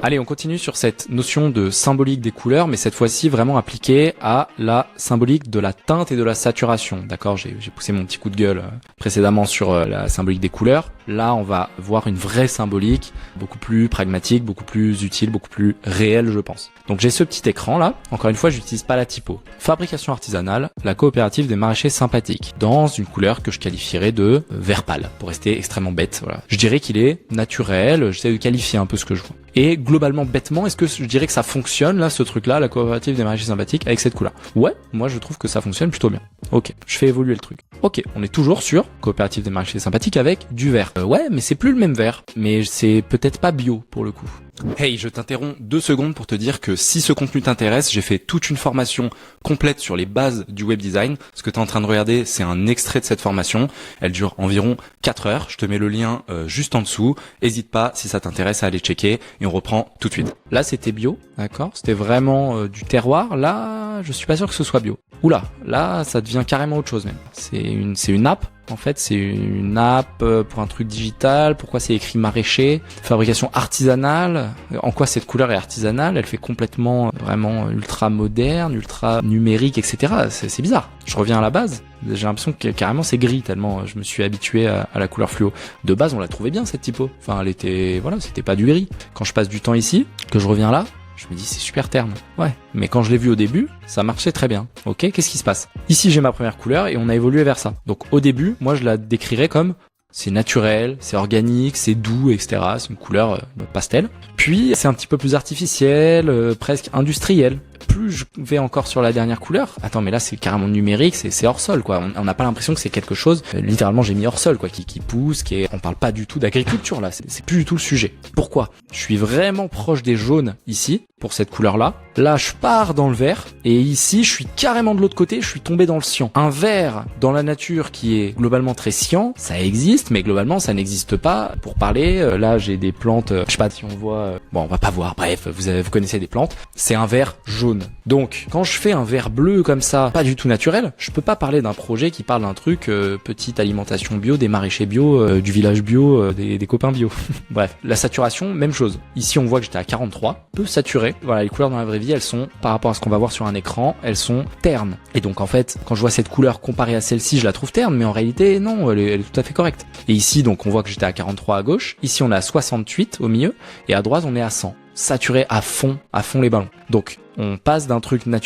Allez, on continue sur cette notion de symbolique des couleurs, mais cette fois-ci vraiment appliquée à la symbolique de la teinte et de la saturation. D'accord, j'ai poussé mon petit coup de gueule précédemment sur la symbolique des couleurs. Là, on va voir une vraie symbolique, beaucoup plus pragmatique, beaucoup plus utile, beaucoup plus réelle, je pense. Donc j'ai ce petit écran là. Encore une fois, j'utilise pas la typo. Fabrication artisanale, la coopérative des maraîchers sympathiques, dans une couleur que je qualifierais de vert pâle, pour rester extrêmement bête. Voilà. Je dirais qu'il est naturel. J'essaie de qualifier un peu ce que je vois. Et globalement, bêtement, est-ce que je dirais que ça fonctionne là, ce truc-là, la coopérative des maraîchers sympathiques, avec cette couleur? Ouais, moi je trouve que ça fonctionne plutôt bien. Ok, je fais évoluer le truc. Ok, on est toujours sur coopérative des maraîchers sympathiques avec du vert. Ouais, mais c'est plus le même vert. Mais c'est peut-être pas bio pour le coup. Hey, je t'interromps 2 secondes pour te dire que si ce contenu t'intéresse, j'ai fait toute une formation complète sur les bases du web design. Ce que tu es en train de regarder, c'est un extrait de cette formation. Elle dure environ 4 heures. Je te mets le lien juste en dessous. Hésite pas, si ça t'intéresse, à aller checker. Et on reprend tout de suite. Là, c'était bio, d'accord? C'était vraiment du terroir. Là, je suis pas sûr que ce soit bio. Oula, là, ça devient carrément autre chose même. C'est une app. En fait, c'est une app pour un truc digital. Pourquoi c'est écrit maraîcher? Fabrication artisanale. En quoi cette couleur est artisanale? Elle fait complètement vraiment ultra moderne, ultra numérique, etc. C'est bizarre. Je reviens à la base. J'ai l'impression que carrément c'est gris tellement je me suis habitué à la couleur fluo. De base, on la trouvait bien cette typo. Enfin, elle était, voilà, c'était pas du gris. Quand je passe du temps ici, que je reviens là, je me dis c'est super terne. Ouais. Mais quand je l'ai vu au début, ça marchait très bien. Ok, qu'est-ce qui se passe? Ici j'ai ma première couleur et on a évolué vers ça. Donc au début, moi je la décrirais comme c'est naturel, c'est organique, c'est doux, etc. C'est une couleur pastel. Puis c'est un petit peu plus artificiel, presque industriel. Plus je vais encore sur la dernière couleur, attends mais là c'est carrément numérique, c'est hors sol quoi. On n'a pas l'impression que c'est quelque chose, littéralement j'ai mis hors sol quoi, qui pousse, on parle pas du tout d'agriculture là, c'est plus du tout le sujet. Pourquoi? Je suis vraiment proche des jaunes ici, pour cette couleur là. Là je pars dans le vert, et ici je suis carrément de l'autre côté, je suis tombé dans le cyan. Un vert dans la nature qui est globalement très cyan, ça existe, mais globalement ça n'existe pas. Pour parler, là j'ai des plantes, je sais pas si on voit, bon on va pas voir, bref, vous connaissez des plantes, c'est un vert jaune. Donc, quand je fais un vert bleu comme ça, pas du tout naturel, je peux pas parler d'un projet qui parle d'un truc, petite alimentation bio, des maraîchers bio, du village bio, des copains bio. Bref, la saturation, même chose. Ici, on voit que j'étais à 43, peu saturé. Voilà, les couleurs dans la vraie vie, elles sont, par rapport à ce qu'on va voir sur un écran, elles sont ternes. Et donc, en fait, quand je vois cette couleur comparée à celle-ci, je la trouve terne, mais en réalité, non, elle est tout à fait correcte. Et ici, donc, on voit que j'étais à 43 à gauche. Ici, on est à 68 au milieu. Et à droite, on est à 100. Saturé à fond les ballons. Donc, on passe d'un truc naturel